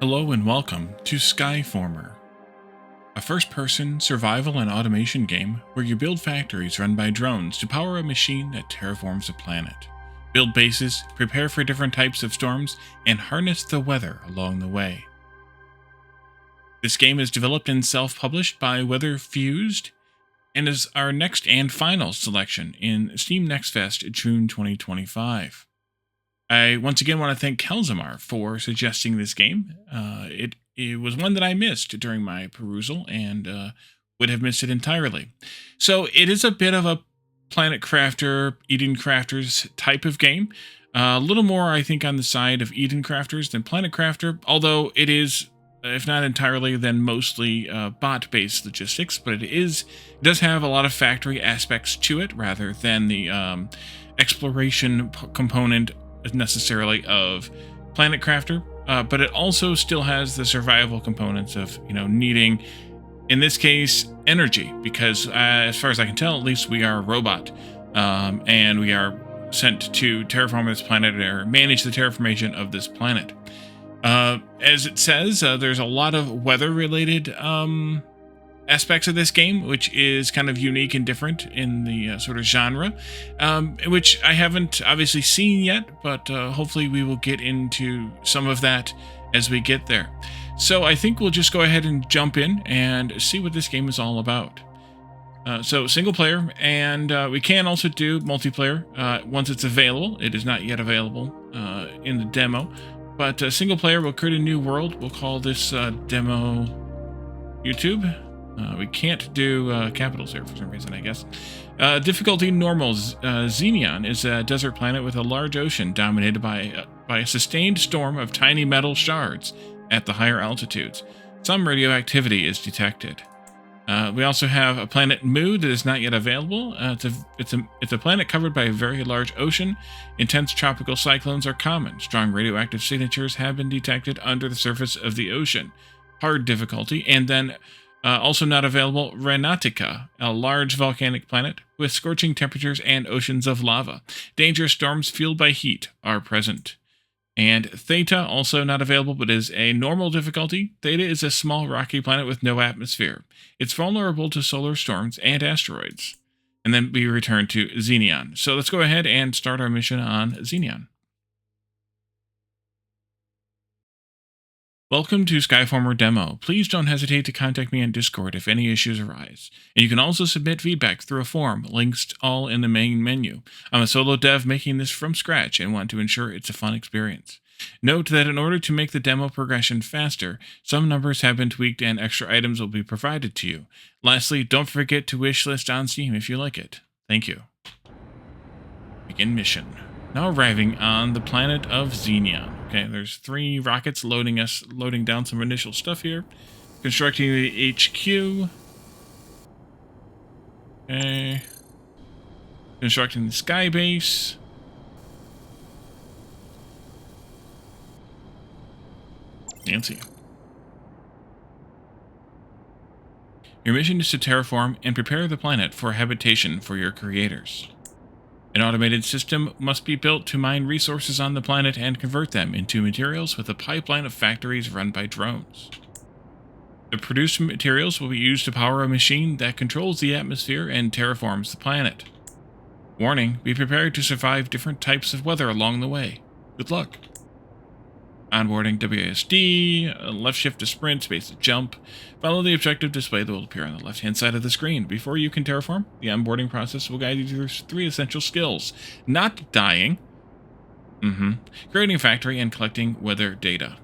Hello and welcome to Skyformer, a first-person survival and automation game where you build factories run by drones to power a machine that terraforms a planet, build bases, prepare for different types of storms, and harness the weather along the way. This game is developed and self-published by Weatherfused and is our next and final selection in Steam Next Fest June 2025. I once again want to thank Kelzamar for suggesting this game. It was one that I missed during my perusal and would have missed it entirely. So it is a bit of a Planet Crafter, Eden Crafters type of game. A little more, I think, on the side of Eden Crafters than Planet Crafter, although it is, if not entirely, then mostly bot-based logistics, but it does have a lot of factory aspects to it rather than the exploration component necessarily of Planet Crafter, but it also still has the survival components of, needing, in this case, energy, because as far as I can tell, at least we are a robot, and we are sent to terraform this planet or manage the terraformation of this planet. As it says, there's a lot of weather-related aspects of this game, which is kind of unique and different in the sort of genre, which I haven't obviously seen yet, but hopefully we will get into some of that as we get there. So I think we'll just go ahead and jump in and see what this game is all about. So single player, and we can also do multiplayer once it's available. It is not yet available in the demo, but single player will create a new world. We'll call this demo YouTube. We can't do capitals here for some reason, I guess. Difficulty normal. Xenion is a desert planet with a large ocean dominated by a sustained storm of tiny metal shards at the higher altitudes. Some radioactivity is detected. We also have a planet Mu that is not yet available. It's a planet covered by a very large ocean. Intense tropical cyclones are common. Strong radioactive signatures have been detected under the surface of the ocean. Hard difficulty. And then also not available, Renatica, a large volcanic planet with scorching temperatures and oceans of lava. Dangerous storms fueled by heat are present. And Theta, also not available, but is a normal difficulty. Theta is a small rocky planet with no atmosphere. It's vulnerable to solar storms and asteroids. And then we return to Xenion. So let's go ahead and start our mission on Xenion. Welcome to Skyformer Demo. Please don't hesitate to contact me on Discord if any issues arise. And you can also submit feedback through a form, links all in the main menu. I'm a solo dev making this from scratch and want to ensure it's a fun experience. Note that in order to make the demo progression faster, some numbers have been tweaked and extra items will be provided to you. Lastly, don't forget to wishlist on Steam if you like it. Thank you. Begin mission. Now arriving on the planet of Xenion. Okay, there's 3 rockets loading down some initial stuff here. Constructing the HQ. Okay. Constructing the sky base. Fancy. Your mission is to terraform and prepare the planet for habitation for your creators. An automated system must be built to mine resources on the planet and convert them into materials with a pipeline of factories run by drones. The produced materials will be used to power a machine that controls the atmosphere and terraforms the planet. Warning, be prepared to survive different types of weather along the way. Good luck. Onboarding WASD, left shift to sprint, space to jump. Follow the objective display that will appear on the left-hand side of the screen. Before you can terraform, the onboarding process will guide you through 3 essential skills. Not dying. Creating a factory and collecting weather data.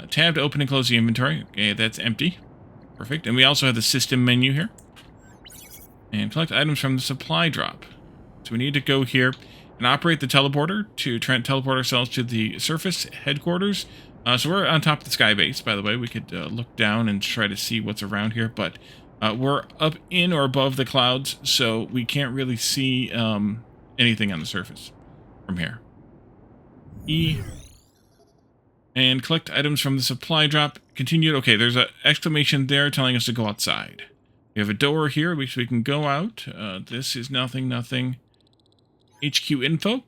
Tab to open and close the inventory. Okay, that's empty. Perfect. And we also have the system menu here. And collect items from the supply drop. So we need to go here and operate the teleporter to teleport ourselves to the surface headquarters. So we're on top of the sky base, by the way. We could look down and try to see what's around here, but we're up in or above the clouds, so we can't really see anything on the surface from here. E. And collect items from the supply drop. Continued. Okay, there's an exclamation there telling us to go outside. We have a door here which we can go out. This is nothing. HQ info.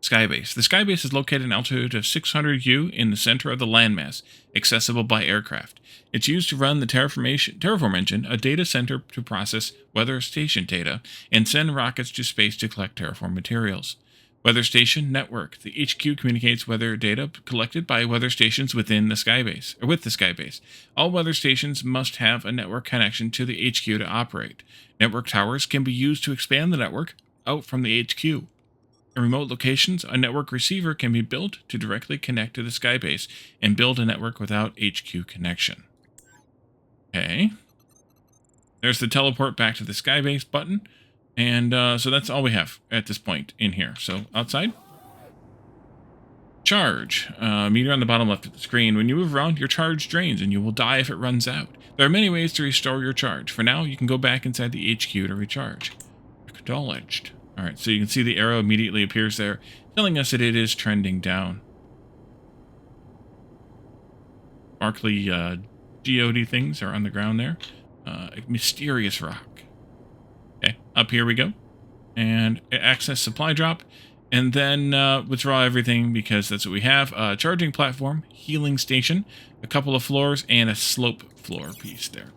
Skybase. The Skybase is located at an altitude of 600 U in the center of the landmass, accessible by aircraft. It's used to run the Terraform engine, a data center to process weather station data, and send rockets to space to collect terraform materials. Weather Station Network. The HQ communicates weather data collected by weather stations within the Skybase, or with the Skybase. All weather stations must have a network connection to the HQ to operate. Network towers can be used to expand the network out from the HQ. In remote locations, a network receiver can be built to directly connect to the Skybase and build a network without HQ connection. Okay. There's the teleport back to the Skybase button. And so that's all we have at this point in here. So outside. Charge. Meter on the bottom left of the screen. When you move around, your charge drains and you will die if it runs out. There are many ways to restore your charge. For now, you can go back inside the HQ to recharge. Acknowledged. Alright, so you can see the arrow immediately appears there, telling us that it is trending down. Sparkly geode things are on the ground there. A mysterious rock. Okay, up here we go. And access supply drop. And then withdraw everything because that's what we have. Charging platform, healing station, a couple of floors, and a slope floor piece there.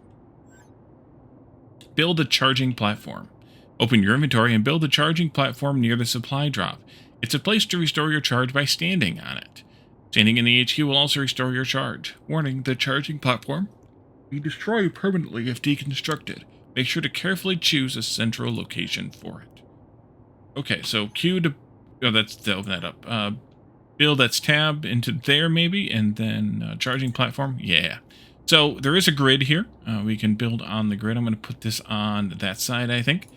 Build a charging platform. Open your inventory and build a charging platform near the supply drop. It's a place to restore your charge by standing on it. Standing in the HQ will also restore your charge. Warning, the charging platform will be destroyed permanently if deconstructed. Make sure to carefully choose a central location for it. Okay, so Q to... Oh, that's to open that up. Build, that's tab into there maybe, and then charging platform. Yeah. So there is a grid here. We can build on the grid. I'm going to put this on that side, I think.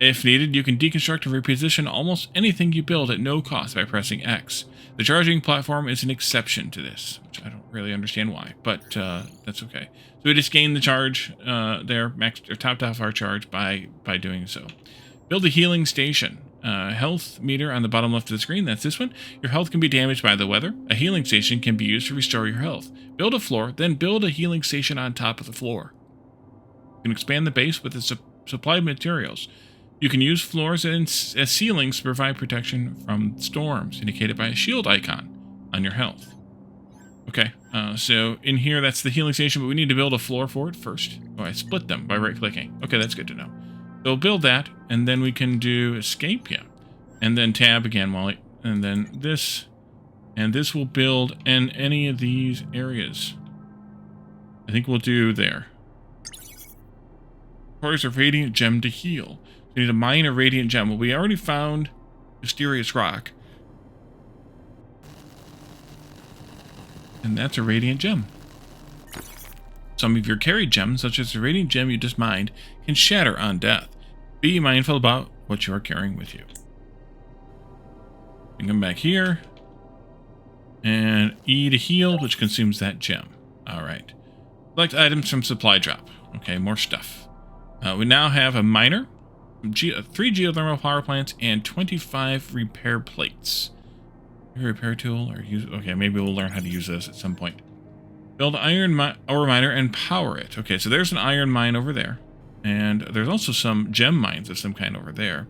If needed, you can deconstruct and reposition almost anything you build at no cost by pressing X. The charging platform is an exception to this, which I don't really understand why, but that's okay. So we just gained the charge there, maxed or topped off our charge by doing so. Build a healing station. Health meter on the bottom left of the screen, that's this one. Your health can be damaged by the weather. A healing station can be used to restore your health. Build a floor, then build a healing station on top of the floor. You can expand the base with the supplied materials. You can use floors as ceilings to provide protection from storms, indicated by a shield icon on your health. Okay, so in here, that's the healing station, but we need to build a floor for it first. Oh, I split them by right-clicking. Okay, that's good to know. So we'll build that, and then we can do escape, yeah. And then tab again, and then this, and this will build in any of these areas. I think we'll do there. Requires a radiant gem to heal. We need to mine a radiant gem. Well, we already found mysterious rock. And that's a radiant gem. Some of your carried gems, such as the radiant gem you just mined, can shatter on death. Be mindful about what you are carrying with you. And come back here. And E to heal, which consumes that gem. Alright. Select items from supply drop. Okay, more stuff. We now have a miner. 3 geothermal power plants and 25 repair plates. Repair tool or use. Okay, maybe we'll learn how to use this at some point. Build iron ore miner and power it. Okay, so there's an iron mine over there, and there's also some gem mines of some kind over there.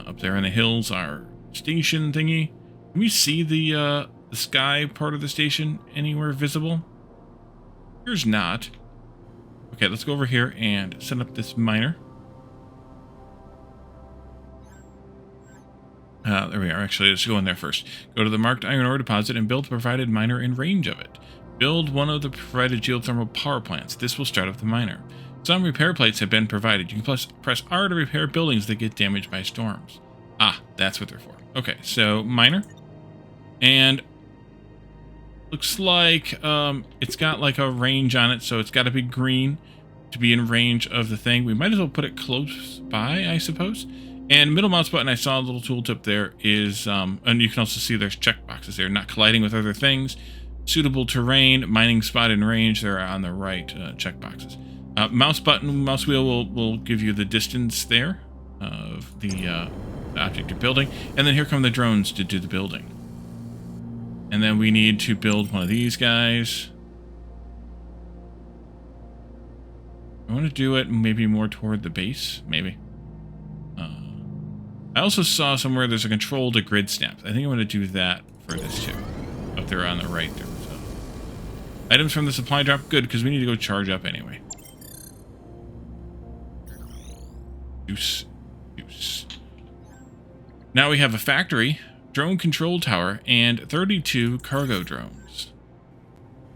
Up there in the hills, our station thingy. Can we see the sky part of the station anywhere visible? Here's not. Okay, let's go over here and set up this miner. There we are. Actually, let's go in there first. Go to the marked iron ore deposit and build the provided miner in range of it. Build one of the provided geothermal power plants. This will start up the miner. Some repair plates have been provided. You can press R to repair buildings that get damaged by storms. Ah, that's what they're for. Okay, so miner. And looks like it's got like a range on it, so it's got to be green to be in range of the thing. We might as well put it close by, I suppose. And middle mouse button, I saw a little tooltip there is, and you can also see there's checkboxes there. Not colliding with other things. Suitable terrain, mining spot in range. They're on the right checkboxes. Mouse button, mouse wheel will give you the distance there of the object you're building. And then here come the drones to do the building. And then we need to build one of these guys. I want to do it maybe more toward the base, maybe. I also saw somewhere there's a control to grid snaps. I think I'm going to do that for this too. Up there on the right there. So. Items from the supply drop, good, because we need to go charge up anyway. Juice. Now we have a factory, drone control tower, and 32 cargo drones.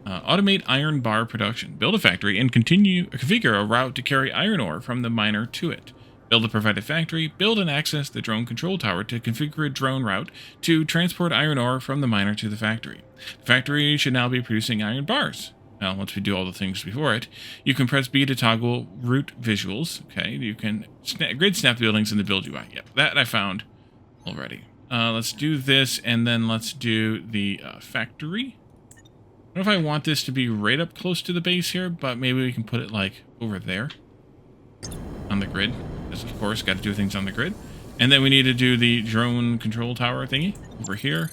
Automate iron bar production. Build a factory and configure a route to carry iron ore from the miner to it. Build a provided factory. Build and access the drone control tower to configure a drone route to transport iron ore from the miner to the factory. The factory should now be producing iron bars. Now, once we do all the things before it, you can press B to toggle route visuals. Okay, you can grid snap buildings in the build UI. Yep, that I found already. Let's do this, and then let's do the factory. I don't know if I want this to be right up close to the base here, but maybe we can put it like over there on the grid. Because of course, got to do things on the grid. And then we need to do the drone control tower thingy over here.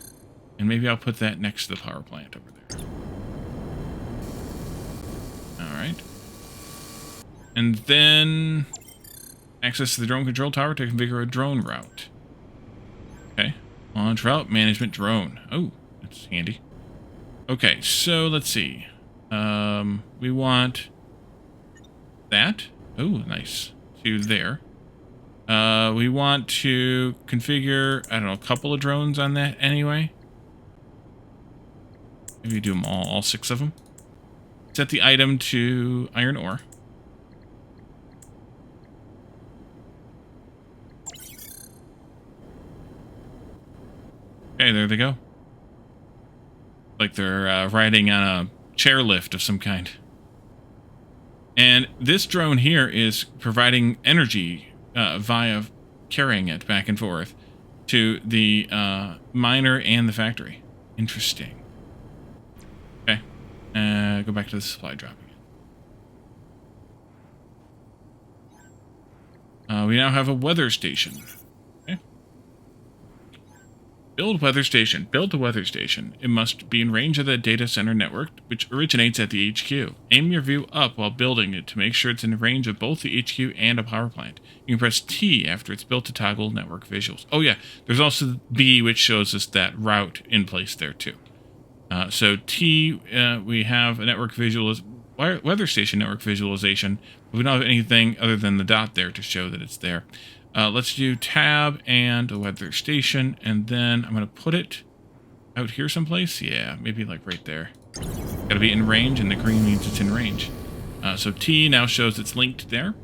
And maybe I'll put that next to the power plant over there. Alright. And then access to the drone control tower to configure a drone route. Okay. Launch route management drone. Oh, that's handy. Okay, so let's see. We want that. Oh, nice. To there. We want to configure, I don't know, a couple of drones on that anyway. Maybe do them all 6 of them. Set the item to iron ore. Okay, there they go. Like they're riding on a chairlift of some kind. And this drone here is providing energy via carrying it back and forth to the miner and the factory. Interesting. Okay. Go back to the supply drop again. We now have a weather station. Okay. Build weather station. Build the weather station. It must be in range of the data center network, which originates at the HQ. Aim your view up while building it to make sure it's in range of both the HQ and a power plant. You can press T after it's built to toggle network visuals. Oh yeah, there's also B, which shows us that route in place there too. So T, we have a network weather station network visualization. But we don't have anything other than the dot there to show that it's there. Let's do tab and the weather station, and then I'm going to put it out here someplace. Yeah, maybe like right there. Got to be in range, and the green means it's in range. So T now shows it's linked there.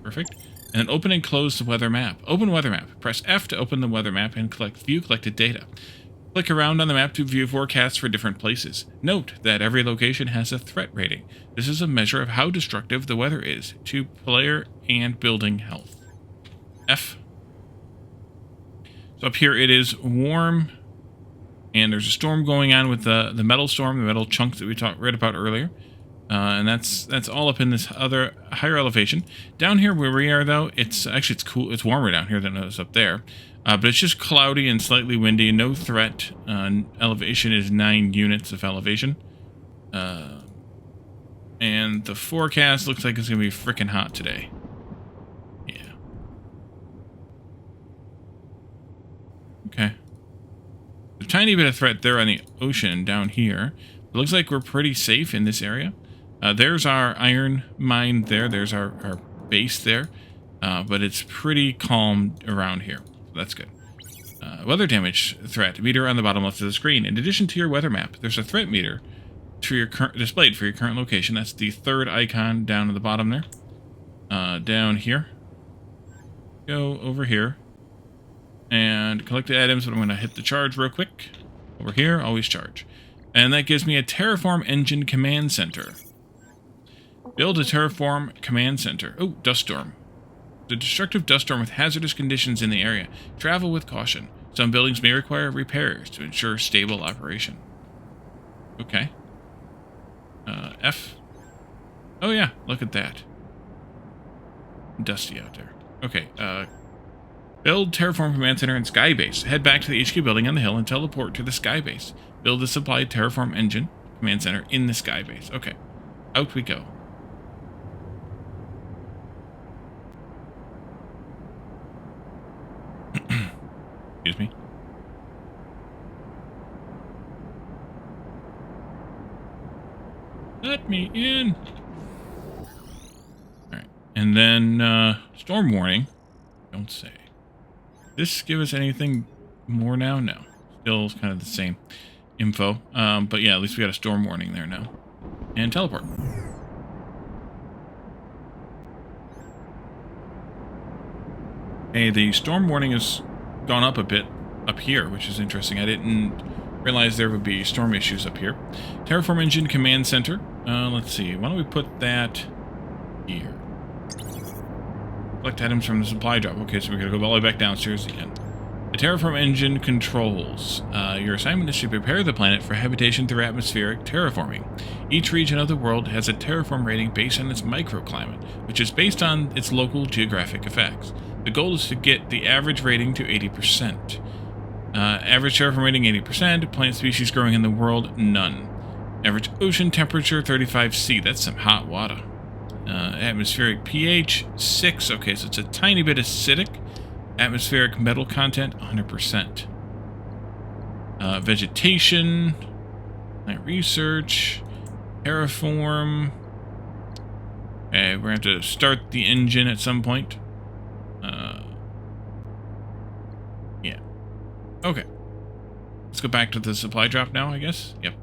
Perfect. And then open and close the weather map. Open weather map. Press F to open the weather map and view collected data. Click around on the map to view forecasts for different places. Note that every location has a threat rating. This is a measure of how destructive the weather is to player and building health. F. So up here it is warm, and there's a storm going on with the metal storm, the metal chunks that we read about earlier. And that's all up in this other higher elevation. Down here where we are, though, it's cool. It's warmer down here than it is up there. But it's just cloudy and slightly windy. No threat. Elevation is 9 units of elevation. And the forecast looks like it's going to be freaking hot today. Yeah. Okay. There's a tiny bit of threat there on the ocean down here. It looks like we're pretty safe in this area. There's our iron mine there. There's our base there. But it's pretty calm around here. So that's good. Weather damage threat meter on the bottom left of the screen. In addition to your weather map, there's a threat meter for your displayed for your current location. That's the third icon down at the bottom there. Down here. Go over here. And collect the items, but I'm going to hit the charge real quick. Over here, always charge. And that gives me a terraform engine command center. Build a terraform command center. Oh, dust storm. The destructive dust storm with hazardous conditions in the area. Travel with caution. Some buildings may require repairs to ensure stable operation. Okay. F. Oh yeah, look at that. Dusty out there. Okay, build terraform command center and sky base. Head back to the HQ building on the hill and teleport to the sky base. Build the supplied terraform engine command center in the sky base. Okay, out we go. Excuse me. Let me in. Alright. And then, storm warning. Don't say. This give us anything more now? No. Still kind of the same info. But yeah, at least we got a storm warning there now. And teleport. Hey, the storm warning has gone up a bit up here, which is interesting. I didn't realize there would be storm issues up here. Terraform Engine Command Center. Let's see. Why don't we put that here? Collect items from the supply drop. Okay, so we're going to go all the way back downstairs again. The Terraform Engine controls. Your assignment is to prepare the planet for habitation through atmospheric terraforming. Each region of the world has a terraform rating based on its microclimate, which is based on its local geographic effects. The goal is to get the average rating to 80%. Average terraform rating 80%. Plant species growing in the world, none. Average ocean temperature 35°C. That's some hot water. Atmospheric pH 6. Okay, so it's a tiny bit acidic. Atmospheric metal content 100%. Vegetation. Plant research. Terraform. Okay, we're going to have to start the engine at some point. Yeah. Okay. Let's go back to the supply drop now, I guess. Yep.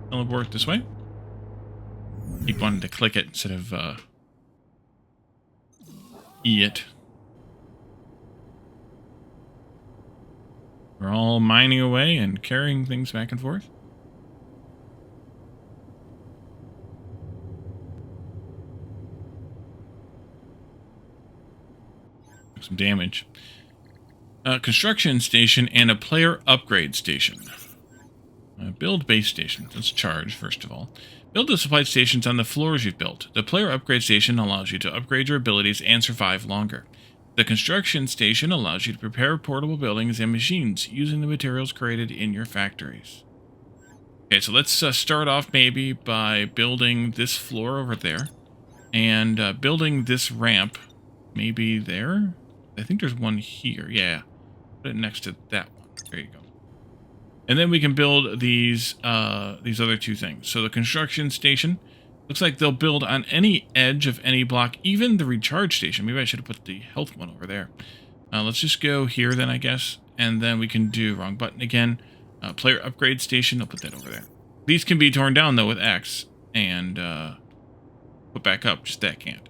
Teleport this way. Keep wanting to click it instead of, E it. We're all mining away and carrying things back and forth. Some damage. Construction station and a player upgrade station. Build base stations. Let's charge, first of all. Build the supply stations on the floors you've built. The player upgrade station allows you to upgrade your abilities and survive longer. The construction station allows you to prepare portable buildings and machines using the materials created in your factories. Okay, so let's start off maybe by building this floor over there. And building this ramp maybe there. I think there's one here. Yeah. Put it next to that one. There you go. And then we can build these other two things. So the construction station looks like they'll build on any edge of any block, even the recharge station. Maybe I should have put the health one over there. Let's just go here then, I guess. And then we can do wrong button again. Player upgrade station. I'll put that over there. These can be torn down though with X and put back up. Just that can't.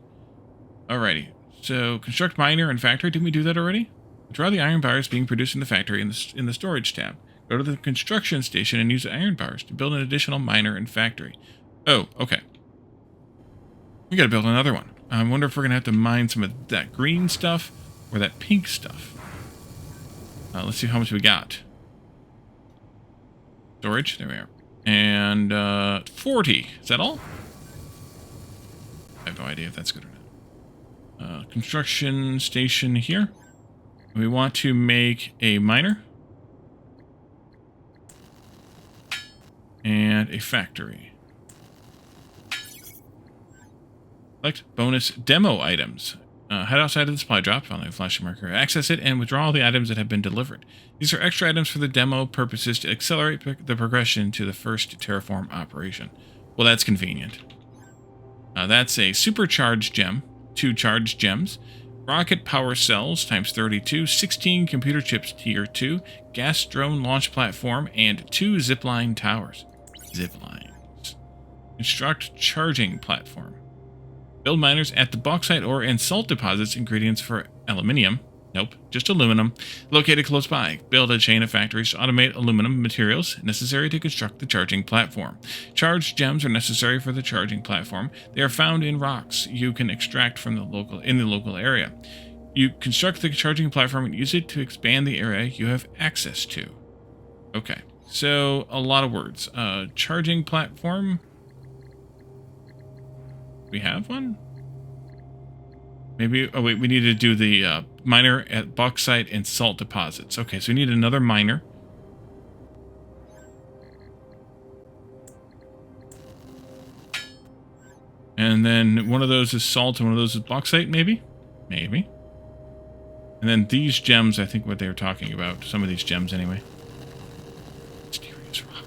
Alrighty. So, construct miner and factory. Didn't we do that already? Draw the iron bars being produced in the factory in the storage tab. Go to the construction station and use the iron bars to build an additional miner and factory. Oh, okay. We gotta build another one. I wonder if we're gonna have to mine some of that green stuff or that pink stuff. Let's see how much we got. Storage. There we are. And 40. Is that all? I have no idea if that's good or not. Construction station here. We want to make a miner. And a factory. Select bonus demo items. Head outside of the supply drop, find the flashing marker, access it, and withdraw all the items that have been delivered. These are extra items for the demo purposes to accelerate the progression to the first terraform operation. Well, that's convenient. That's a supercharged gem. 2 charged gems, rocket power cells times 32, 16 computer chips tier 2, gas drone launch platform, and 2 zipline towers. Ziplines. Construct charging platform. Build miners at the bauxite ore and salt deposits ingredients for aluminium. Nope, just aluminum. Located close by. Build a chain of factories to automate aluminum materials necessary to construct the charging platform. Charged gems are necessary for the charging platform. They are found in rocks you can extract from the local area. You construct the charging platform and use it to expand the area you have access to. Okay, so a lot of words. Charging platform. We have one? Maybe, oh wait, we need to do the miner at bauxite and salt deposits. Okay, so we need another miner. And then one of those is salt and one of those is bauxite, maybe? Maybe. And then these gems, I think what they were talking about. Some of these gems, anyway. Mysterious rock.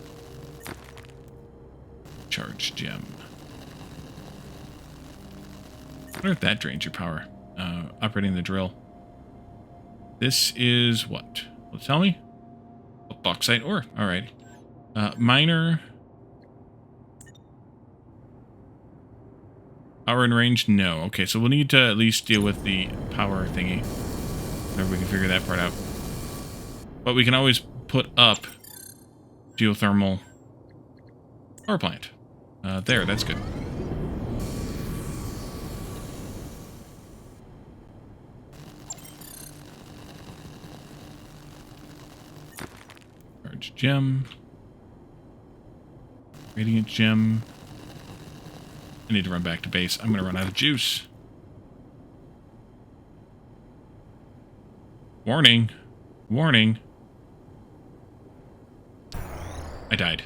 Charge gem. I wonder if that drains your power. Operating the drill. This is what? Well, tell me. Oh, bauxite ore. Alright. Miner. Power and range? No. Okay, so we'll need to at least deal with the power thingy. Whenever we can figure that part out. But we can always put up geothermal power plant. There, that's good. Charge gem. Radiant gem. I need to run back to base. I'm going to run out of juice. Warning. Warning. I died.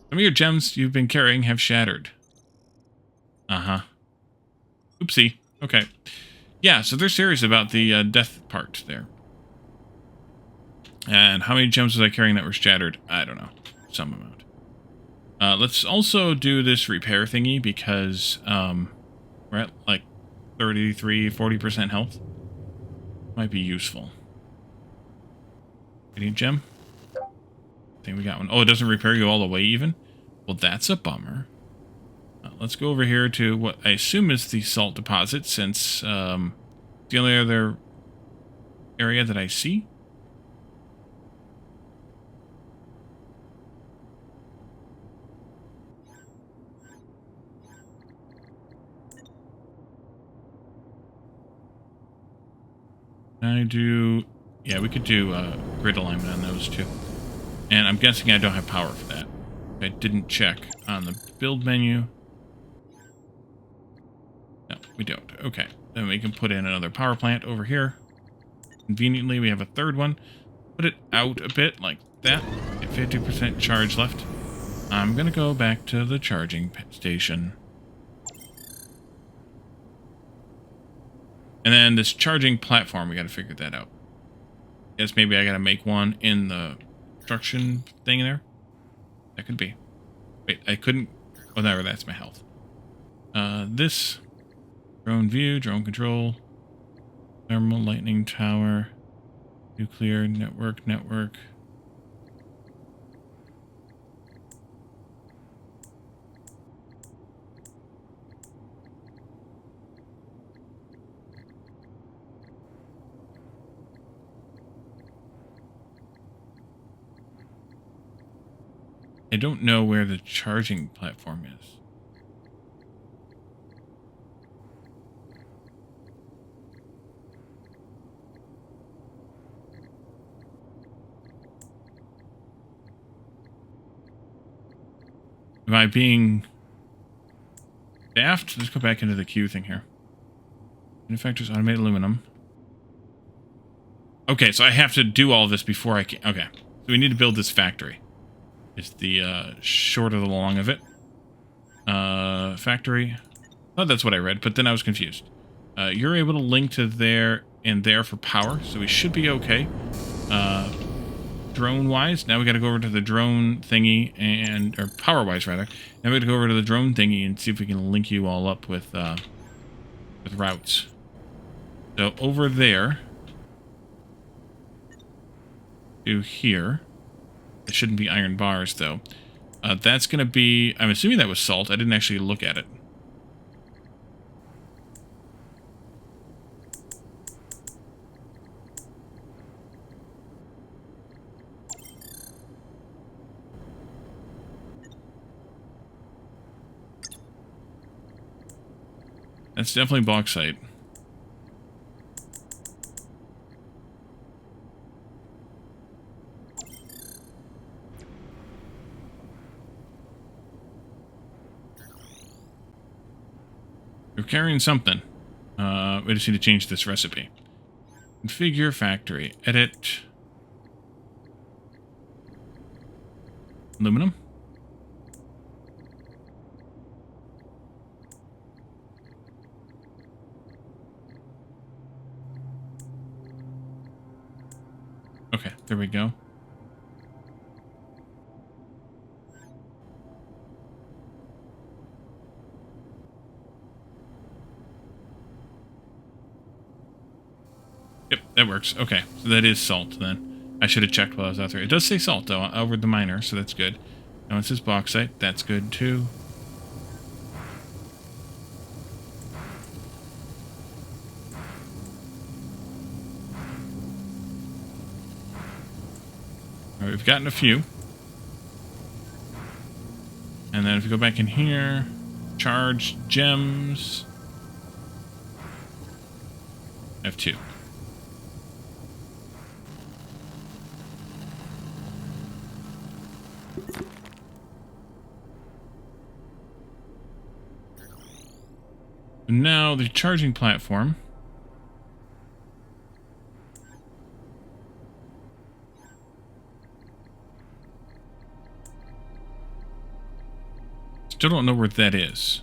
Some of your gems you've been carrying have shattered. Uh-huh. Oopsie. Okay. Yeah, so they're serious about the death part there. And how many gems was I carrying that were shattered? I don't know. Some amount. Let's also do this repair thingy because we're at like 33, 40% health. Might be useful. Any gem? I think we got one. Oh, it doesn't repair you all the way even? Well, that's a bummer. Let's go over here to what I assume is the salt deposit, since the only other area that I see. Yeah, we could do grid alignment on those too. And I'm guessing I don't have power for that. I didn't check on the build menu. No, we don't. Okay, then we can put in another power plant over here. Conveniently, we have a third one. Put it out a bit, like that. Get 50% charge left. I'm gonna go back to the charging station. And then this charging platform, we gotta figure that out. Guess maybe I gotta make one in the construction thing there. That could be. Wait, I couldn't. Oh, no, that's my health. This drone view, drone control, thermal lightning tower, nuclear network. I don't know where the charging platform is. Am I being daft? Let's go back into the queue thing here. Manufacturers automated aluminum. Okay, so I have to do all this before I can. Okay, so we need to build this factory. It's the short of the long of it. Factory. Oh, that's what I read, but then I was confused. You're able to link to there and there for power, so we should be okay. Drone-wise, now we got to go over to the drone thingy and, or power-wise rather. Now we got to go over to the drone thingy and see if we can link you all up with routes. So over there to here. It shouldn't be iron bars, though. That's going to be... I'm assuming that was salt. I didn't actually look at it. That's definitely bauxite. You're carrying something. We just need to change this recipe. Configure factory. Edit. Aluminum. There we go. Yep, that works. Okay, so that is salt then. I should have checked while I was out there. It does say salt, though, over the miner, so that's good. Now it says bauxite. That's good, too. All right, we've gotten a few. And then if we go back in here, charge gems. I have 2. Now the charging platform. Still don't know where that is.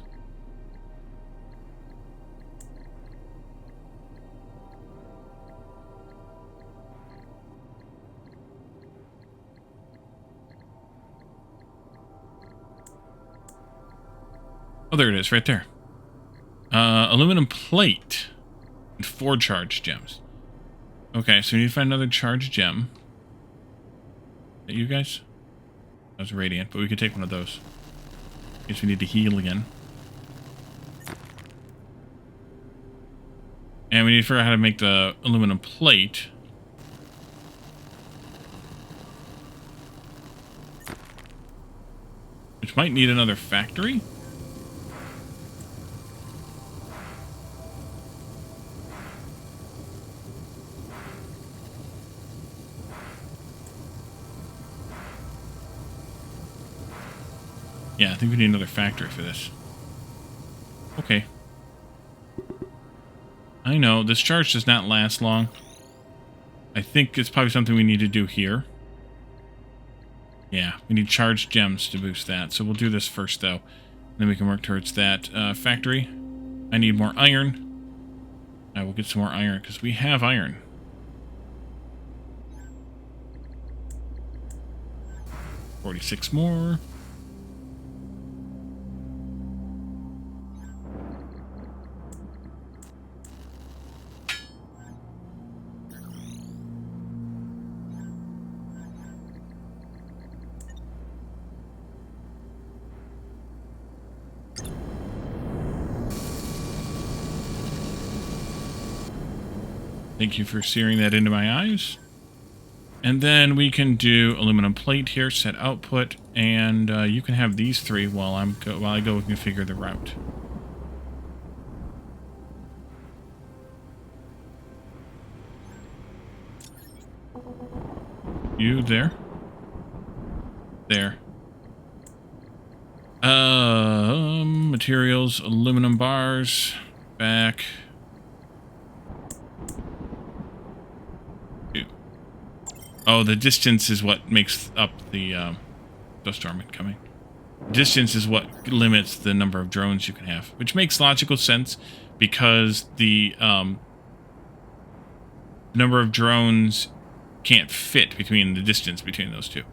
Oh, there it is, right there. Aluminum plate and 4 charge gems. Okay, so we need to find another charge gem. Is that you guys? That was radiant, but we could take one of those. In case we need to heal again. And we need to figure out how to make the aluminum plate. Which might need another factory. Yeah, I think we need another factory for this. Okay. I know, this charge does not last long. I think it's probably something we need to do here. Yeah, we need charged gems to boost that. So we'll do this first, though. Then we can work towards that factory. I need more iron. I will get some more iron, because we have iron. $46 more. Thank you for searing that into my eyes. And then we can do aluminum plate here, set output, and you can have these 3 while I go and configure the route. You there? There. Materials, aluminum bars, back. Oh, the distance is what makes up the dust storm incoming. Distance is what limits the number of drones you can have, which makes logical sense because the number of drones can't fit between the distance between those two.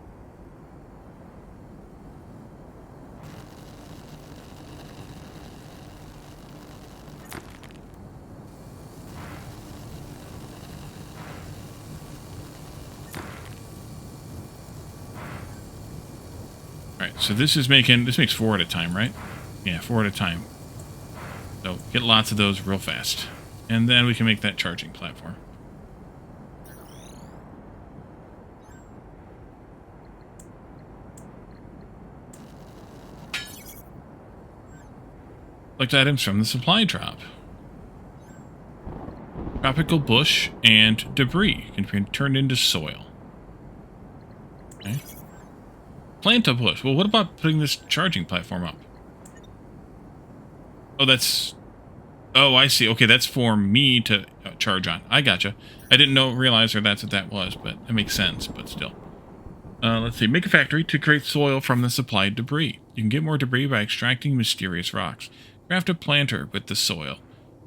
Alright, so this makes 4 at a time, right? Yeah, 4 at a time. So get lots of those real fast. And then we can make that charging platform. Collect items from the supply drop. Tropical bush and debris can be turned into soil. Okay. Plant a bush. Well, what about putting this charging platform up? Oh, that's... Oh, I see. Okay, that's for me to charge on. I gotcha. I didn't realize that's what that was, but it makes sense, but still. Let's see. Make a factory to create soil from the supplied debris. You can get more debris by extracting mysterious rocks. Craft a planter with the soil.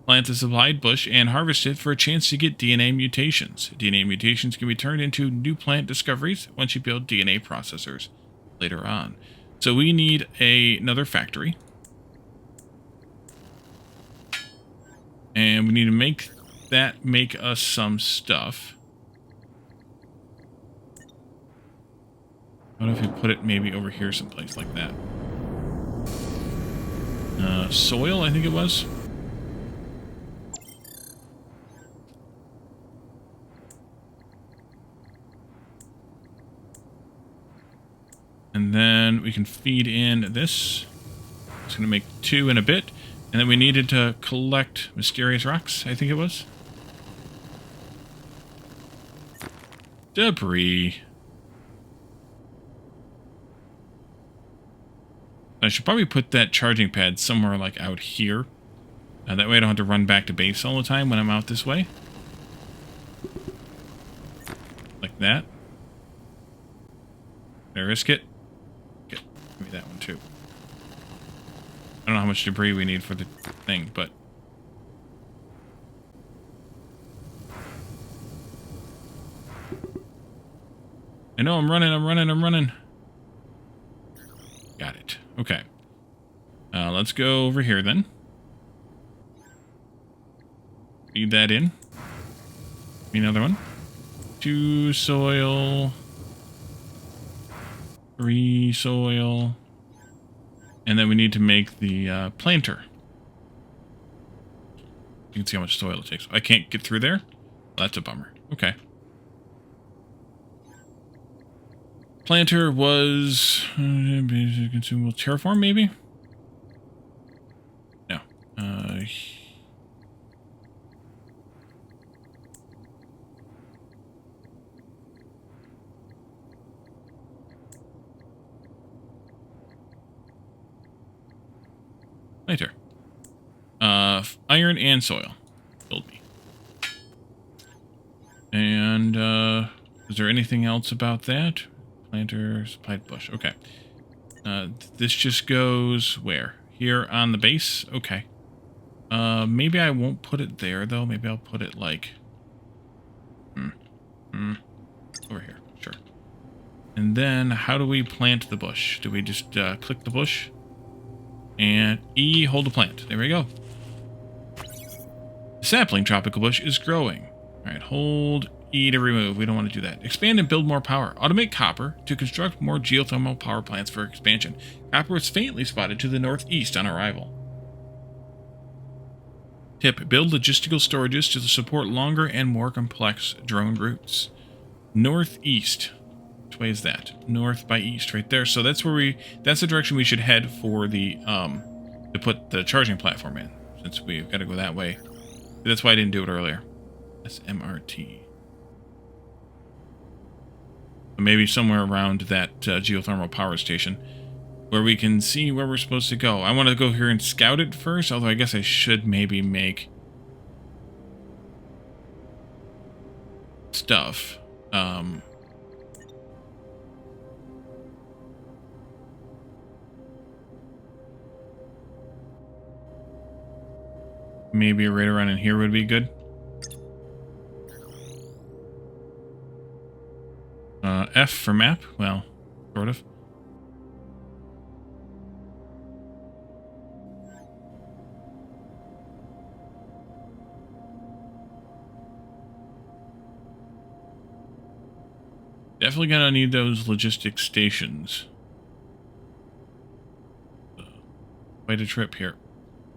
Plant the supplied bush and harvest it for a chance to get DNA mutations. DNA mutations can be turned into new plant discoveries once you build DNA processors later on. So we need another factory. And we need to make that make us some stuff. What if we put it maybe over here someplace like that? Soil, I think it was. And then we can feed in this. It's going to make 2 in a bit. And then we needed to collect mysterious rocks, I think it was. Debris. I should probably put that charging pad somewhere like out here. That way I don't have to run back to base all the time when I'm out this way. Like that. Did I risk it? Okay, give me that one too. I don't know how much debris we need for the thing, but... I know, I'm running. Got it. Okay. Let's go over here then. Feed that in. Another one. 2 soil. 3 soil. And then we need to make the planter. You can see how much soil it takes. I can't get through there? Well, that's a bummer. Okay. Planter was consumable terraform, maybe? No. Later. Iron and soil. Build me. And, is there anything else about that? Planter, supplied bush. Okay. This just goes where? Here on the base? Okay. Maybe I won't put it there, though. Maybe I'll put it, like... over here. Sure. And then, how do we plant the bush? Do we just click the bush? And E, hold the plant. There we go. The sapling tropical bush is growing. Alright, hold E to remove. We don't want to do that. Expand and build more power. Automate copper to construct more geothermal power plants for expansion. Copper is faintly spotted to the northeast on arrival. Tip, build logistical storages to support longer and more complex drone routes. Northeast. Which way is that? North by east, right there. So that's where that's the direction we should head for the, to put the charging platform in. Since we've got to go that way. That's why I didn't do it earlier. That's MRT. Maybe somewhere around that geothermal power station where we can see where we're supposed to go. I want to go here and scout it first, although I guess I should maybe make stuff. Maybe right around in here would be good. F for map? Well, sort of. Definitely gonna need those logistic stations. Quite a trip here.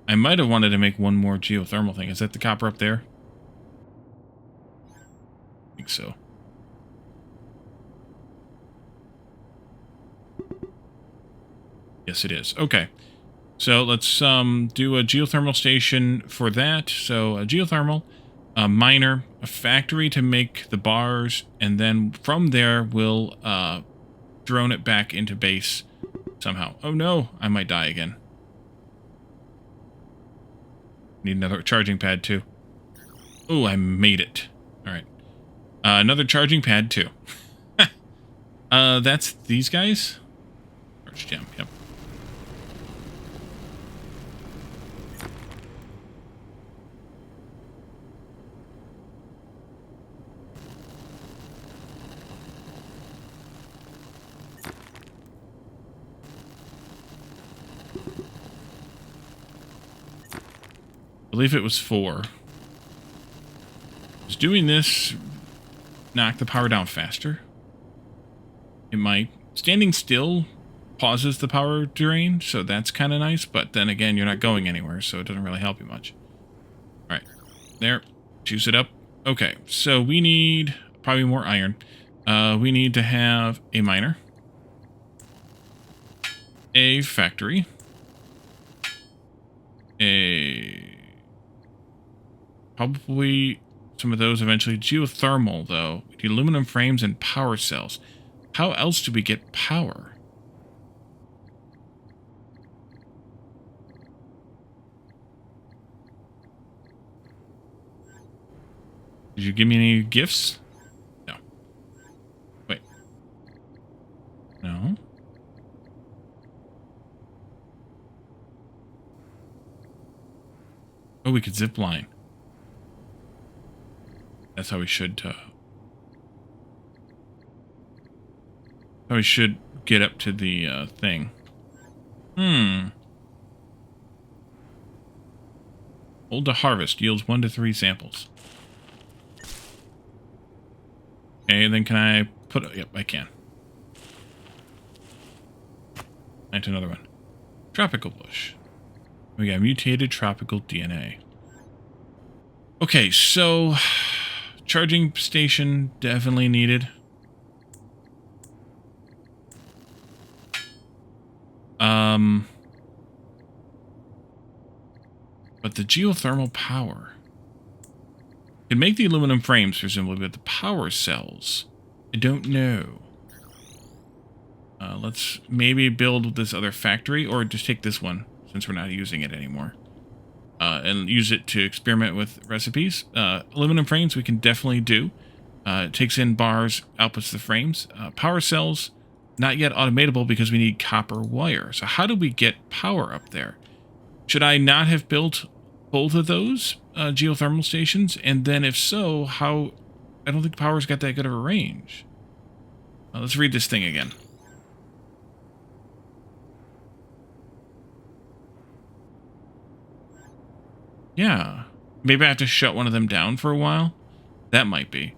I might have wanted to make one more geothermal thing. Is that the copper up there? I think so. Yes, it is. Okay. So let's do a geothermal station for that. So a geothermal, a miner, a factory to make the bars, and then from there we'll drone it back into base somehow. Oh no, I might die again. Need another charging pad too. Oh, I made it. All right. Another charging pad too. That's these guys? Charge gem, yep. I believe it was 4. Is doing this knock the power down faster? It might. Standing still pauses the power drain, so that's kind of nice, but then again, you're not going anywhere, so it doesn't really help you much. Alright, there. Juice it up. Okay, so we need probably more iron. We need to have a miner, a factory, probably some of those eventually. Geothermal, though. The aluminum frames and power cells. How else do we get power? Did you give me any gifts? No. Wait. No. Oh, we could zip line. That's how we should. How we should get up to the thing. Hold to harvest yields 1 to 3 samples. Okay, then can I put... Yep, I can. Plant another one. Tropical bush. We got mutated tropical DNA. Okay, so... Charging station definitely needed. But the geothermal power... Could make the aluminum frames, presumably, but the power cells, I don't know. Let's maybe build this other factory, or just take this one, since we're not using it anymore. And use it to experiment with recipes. Aluminum frames we can definitely do. It takes in bars, outputs the frames. Power cells, not yet automatable because we need copper wire. So how do we get power up there? Should I not have built both of those geothermal stations? And then if so, how... I don't think power's got that good of a range. Let's read this thing again. Yeah. Maybe I have to shut one of them down for a while. That might be.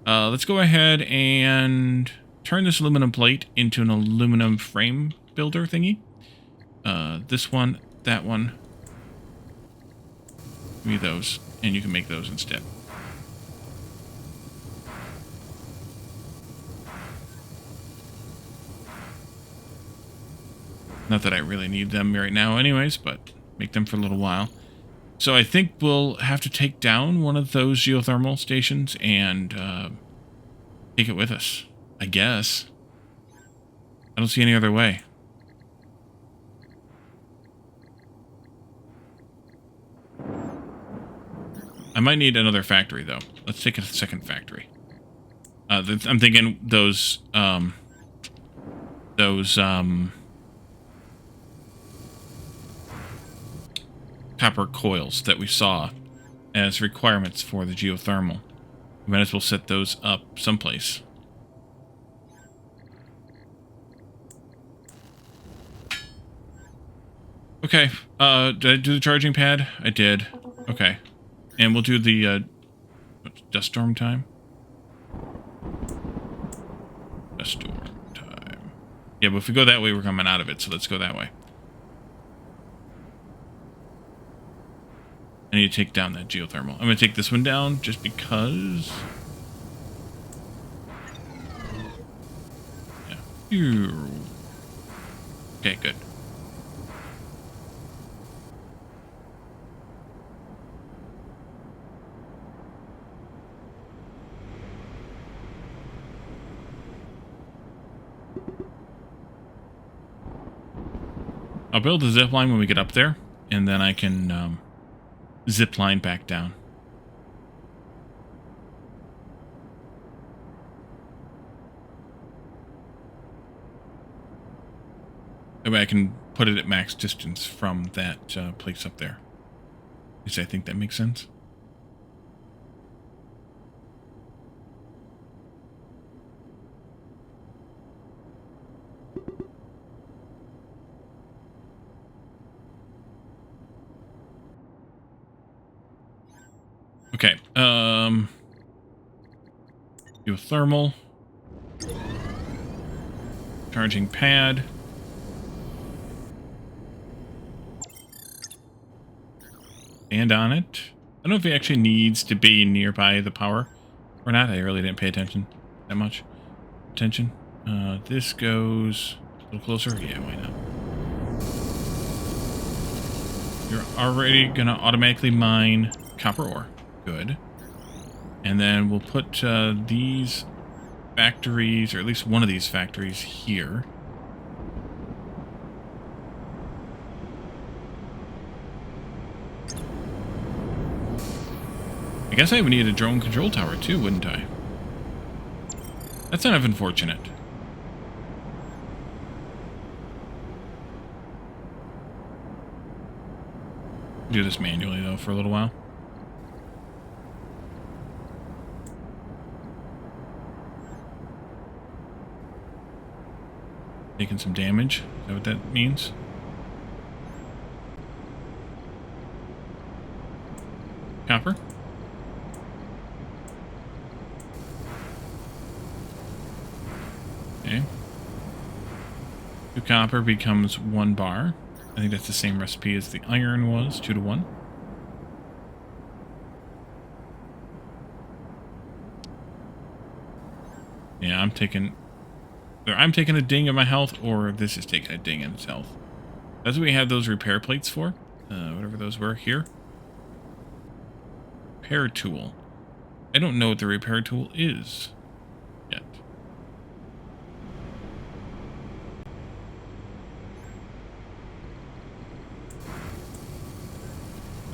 Let's go ahead and turn this aluminum plate into an aluminum frame builder thingy. This one, that one. Give me those, and you can make those instead. Not that I really need them right now anyways, but make them for a little while. So I think we'll have to take down one of those geothermal stations and take it with us, I guess. I don't see any other way. I might need another factory, though. Let's take a second factory. I'm thinking those copper coils that we saw as requirements for the geothermal. We might as well set those up someplace. Okay, did I do the charging pad? I did. Okay. And we'll do the, dust storm time? Dust storm time. Yeah, but if we go that way, we're coming out of it, so let's go that way. I need to take down that geothermal. I'm going to take this one down, just because... Yeah. Okay, good. I'll build a zip line when we get up there, and then I can zip line back down. That way I can put it at max distance from that place up there. At least I think that makes sense. Okay. Geothermal. Charging pad. And on it. I don't know if it actually needs to be nearby the power or not. I really didn't pay attention that much. This goes a little closer. Yeah, why not? You're already going to automatically mine copper ore. Good. And then we'll put these factories, or at least one of these factories, here. I guess I would need a drone control tower too, wouldn't I? That's kind of unfortunate. Do this manually though for a little while. Taking some damage. Is that what that means? Copper. Okay. 2 copper becomes 1 bar. I think that's the same recipe as the iron was, 2 to 1. Yeah, I'm taking a ding in my health, or this is taking a ding in its health. That's what we had those repair plates for. Whatever those were here. Repair tool. I don't know what the repair tool is yet.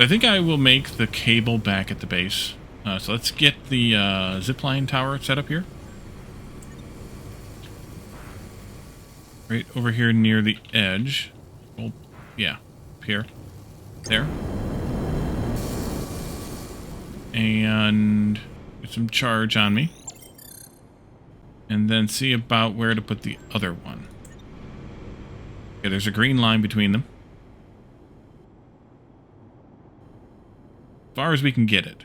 I think I will make the cable back at the base. So let's get the zipline tower set up here. Right over here near the edge. Well, yeah, up here. There. And get some charge on me. And then see about where to put the other one. Okay, there's a green line between them. As far as we can get it.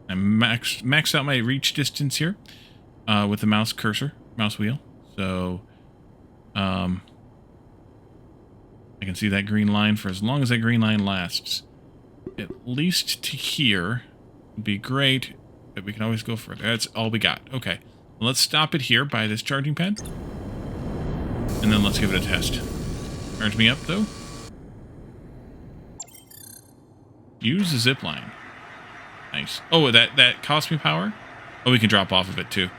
I maxed out my reach distance here with the mouse cursor, mouse wheel. So I can see that green line for as long as that green line lasts. At least to here would be great, but we can always go further. That's all we got. Okay, well, let's stop it here by this charging pad. And then let's give it a test. Charge me up, though. Use the zip line. Nice. Oh, that cost me power? Oh, we can drop off of it, too.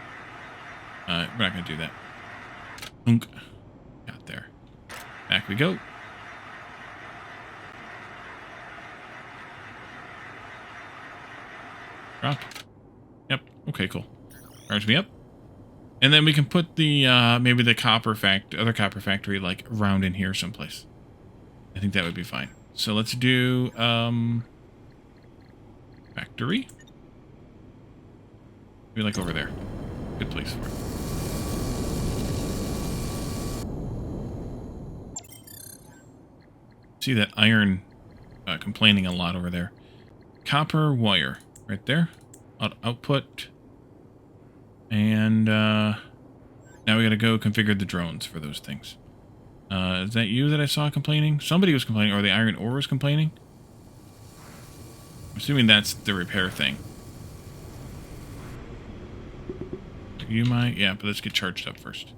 We're not going to do that. Unk. Got there. Back we go. Drop. Yep. Okay, cool. Charge me up. And then we can put the, maybe the other copper factory, like, around in here someplace. I think that would be fine. So let's do, factory. Maybe like over there. Good place for it. See that iron complaining a lot over there. Copper wire. Right there. Output. And now we gotta go configure the drones for those things. Is that you that I saw complaining? Somebody was complaining, or the iron ore was complaining? I'm assuming that's the repair thing. You might? Yeah, but let's get charged up first.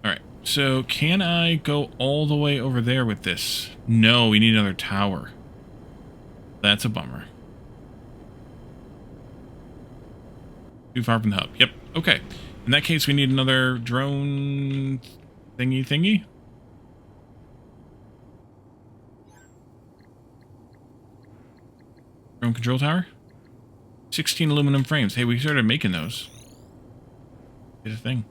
Alright, so can I go all the way over there with this? No, we need another tower. That's a bummer. Too far from the hub. Yep, okay. In that case, we need another drone thingy. Drone control tower? 16 aluminum frames. Hey, we started making those. Did a thing.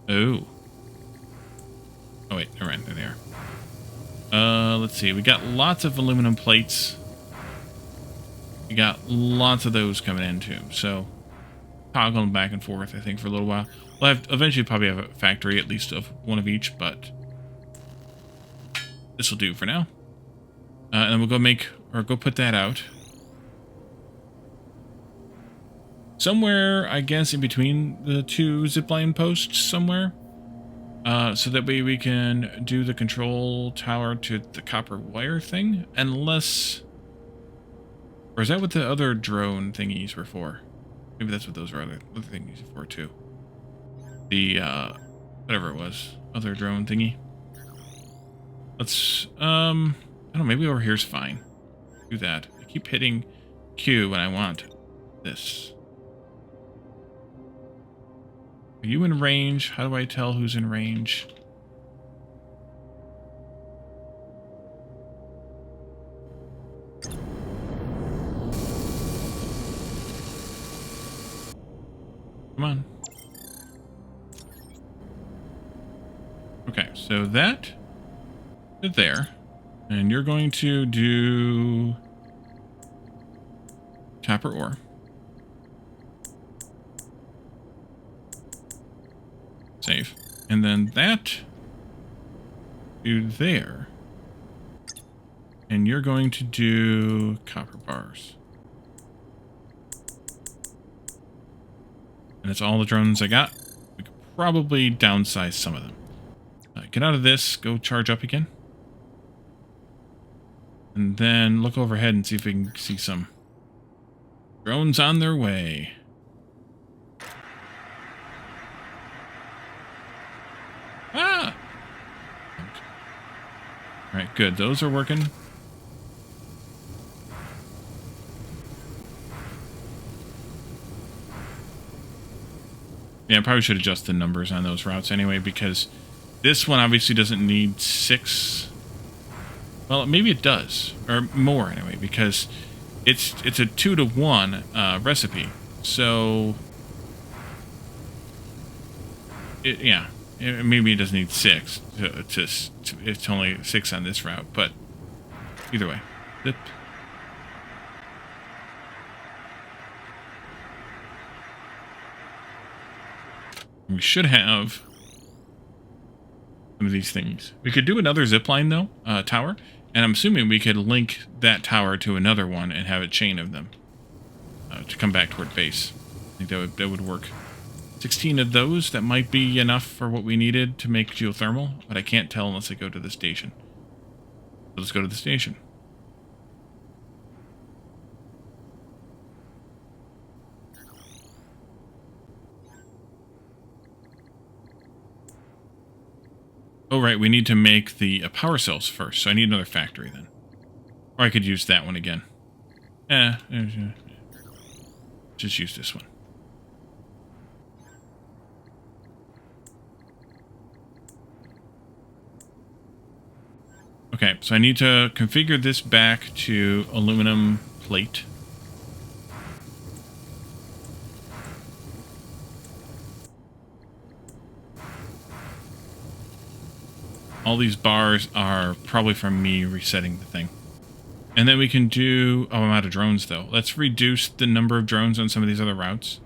Oh. Oh, wait. Never mind. There they are. Let's see. We got lots of aluminum plates. We got lots of those coming in, too. So, toggling back and forth, I think, for a little while. We'll have eventually probably have a factory, at least of one of each, but this will do for now. And then we'll go put that out. Somewhere, I guess, in between the two zipline posts somewhere. So that way we can do the control tower to the copper wire thing. Unless... Or is that what the other drone thingies were for? Maybe that's what those are other thingies are for, too. The, whatever it was. Other drone thingy. Let's, I don't know, maybe over here's fine. Do that. I keep hitting Q when I want this. Are you in range? How do I tell who's in range? Come on. Okay, so that is there. And you're going to do copper ore. Save. And then that do there. And you're going to do copper bars. And that's all the drones I got. We could probably downsize some of them. Get out of this, go charge up again. And then look overhead and see if we can see some drones on their way. Ah! Alright, good. Those are working. Yeah, I probably should adjust the numbers on those routes anyway, because this one obviously doesn't need 6. Well, maybe it does, or more anyway, because it's a 2-to-1 recipe. So, maybe it doesn't need 6. It's only 6 on this route, but either way. Zip. We should have some of these things. We could do another zipline, though, tower, and I'm assuming we could link that tower to another one and have a chain of them to come back toward base. I think that would work. 16 of those, that might be enough for what we needed to make geothermal, but I can't tell unless I go to the station. So let's go to the station. Oh, right, we need to make the power cells first, so I need another factory then. Or I could use that one again. Just use this one. Okay, so I need to configure this back to aluminum plate. All these bars are probably from me resetting the thing. And then we can do... Oh, I'm out of drones, though. Let's reduce the number of drones on some of these other routes.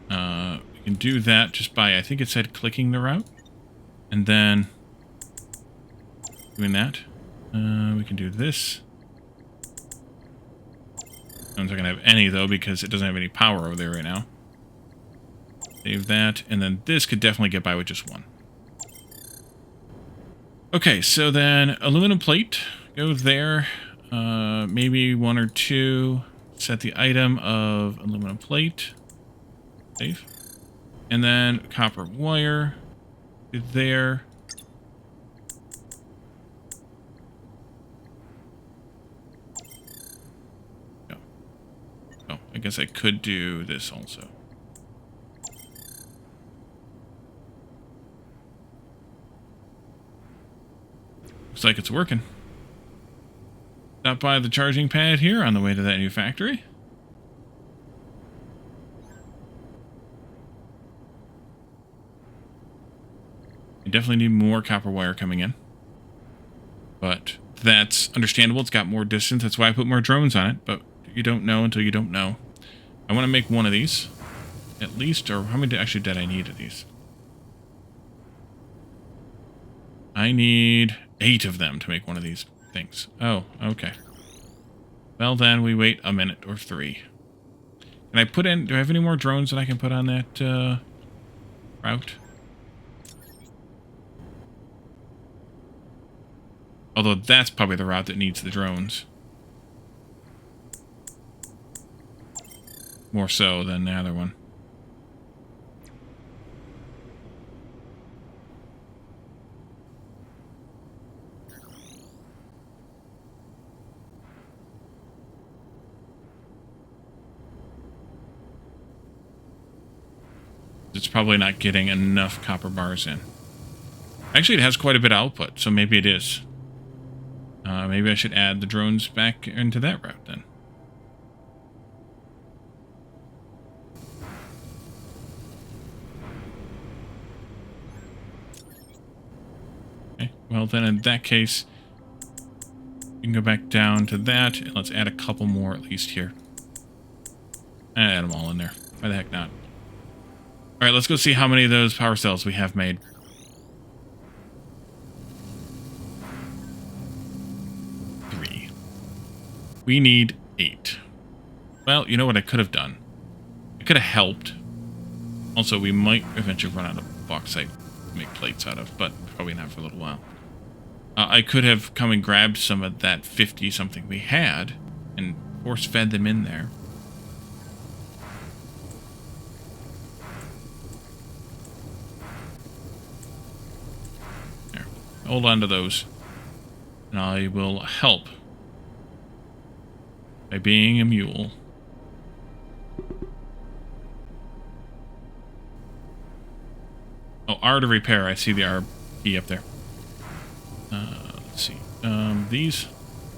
We can do that just by, I think it said clicking the route. And then... doing that. We can do this. I'm not going to have any, though, because it doesn't have any power over there right now. Save that. And then this could definitely get by with just one. Okay, so then aluminum plate, go there, maybe 1 or 2, set the item of aluminum plate, save, and then copper wire, there, go. Oh, I guess I could do this also. Looks like it's working. Stop by the charging pad here on the way to that new factory. You definitely need more copper wire coming in. But that's understandable. It's got more distance. That's why I put more drones on it. But you don't know until you don't know. I want to make one of these. at least, or how many actually did I need of these? I need 8 of them to make one of these things. Oh, okay. Well, then we wait a minute or 3. Can I put in... Do I have any more drones that I can put on that route? Although that's probably the route that needs the drones. More so than the other one. It's probably not getting enough copper bars in. Actually, it has quite a bit of output, so maybe it is. Maybe I should add the drones back into that route then. Okay, well then in that case, you can go back down to that, and let's add a couple more at least here. Add them all in there. Why the heck not? Alright, let's go see how many of those power cells we have made. We need 8. Well, you know what I could have done? I could have helped. Also, we might eventually run out of bauxite to make plates out of, but probably not for a little while. I could have come and grabbed some of that 50-something we had and force-fed them in there. There. Hold on to those. And I will help. By being a mule. Oh, R to repair. I see the R key up there. Let's see. These.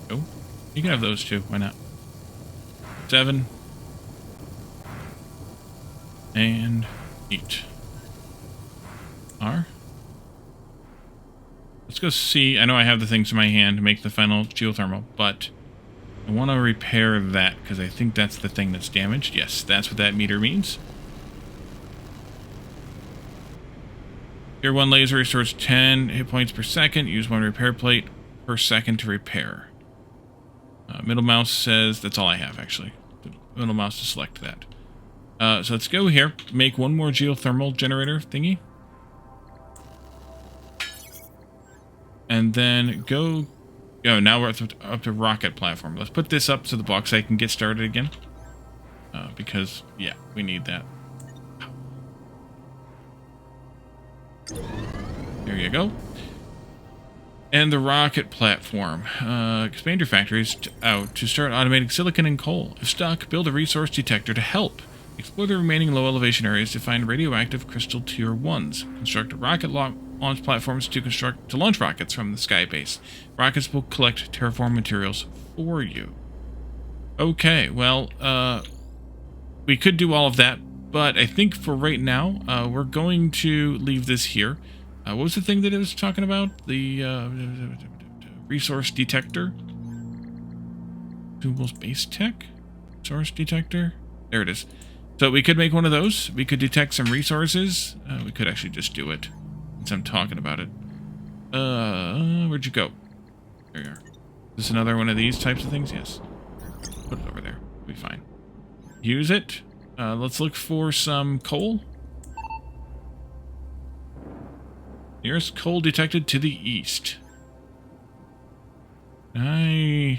Oh, you can have those too. Why not? 7. And 8. R. Let's go see. I know I have the things in my hand to make the final geothermal, but I want to repair that because I think that's the thing that's damaged. Yes, that's what that meter means. Tier 1 laser restores 10 hit points per second. Use 1 repair plate per second to repair. Middle mouse says that's all I have, actually. Middle mouse to select that. So let's go here. Make 1 more geothermal generator thingy. And then go... Oh, now we're up to rocket platform. Let's put this up so the bauxite can get started again. Because, yeah, we need that. There you go. And the rocket platform. Expand your factories out to start automating silicon and coal. If stuck, build a resource detector to help. Explore the remaining low elevation areas to find radioactive crystal tier 1s. Construct rocket launch platforms to launch rockets from the sky base. Rockets will collect terraform materials for you. Okay, well, we could do all of that, but I think for right now, we're going to leave this here. What was the thing that it was talking about? The resource detector? Consumables base tech? Source detector? There it is. So we could make one of those. We could detect some resources. We could actually just do it since I'm talking about it. Where'd you go? There you are. Is this another one of these types of things? Yes. Put it over there. We'll be fine. Use it. Let's look for some coal. Nearest coal detected to the east. No.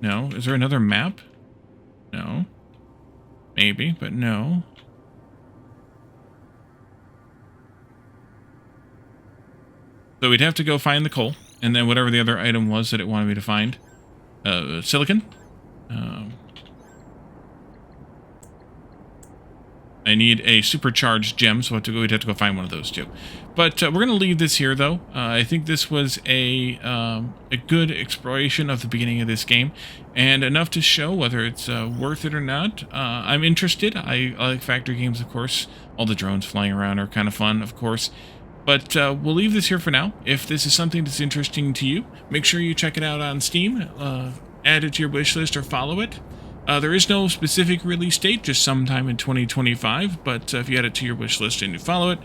Is there another map? No. Maybe, but no. So we'd have to go find the coal, and then whatever the other item was that it wanted me to find. Silicon. I need a supercharged gem, so we'd have to go find one of those too. But we're going to leave this here, though. I think this was a good exploration of the beginning of this game, and enough to show whether it's worth it or not. I'm interested. I like factory games, of course. All the drones flying around are kind of fun, of course. But we'll leave this here for now. If this is something that's interesting to you, make sure you check it out on Steam. Add it to your wish list or follow it. There is no specific release date, just sometime in 2025, but if you add it to your wish list and you follow it,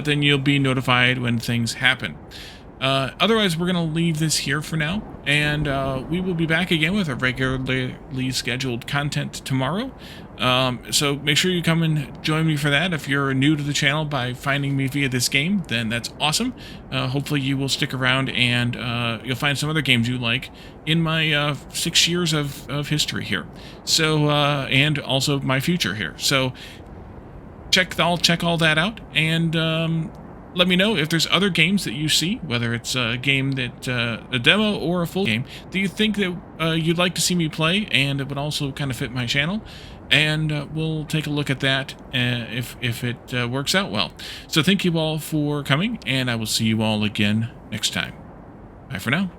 then you'll be notified when things happen. Otherwise, we're going to leave this here for now, and we will be back again with our regularly scheduled content tomorrow. So make sure you come and join me for that. If you're new to the channel by finding me via this game, then that's awesome. Hopefully you will stick around and you'll find some other games you like in my 6 years of history here. So, and also my future here. So check all that out, and let me know if there's other games that you see, whether it's a game that a demo or a full game, that you think that you'd like to see me play, and it would also kind of fit my channel. And we'll take a look at that if it works out well. So thank you all for coming, and I will see you all again next time. Bye for now.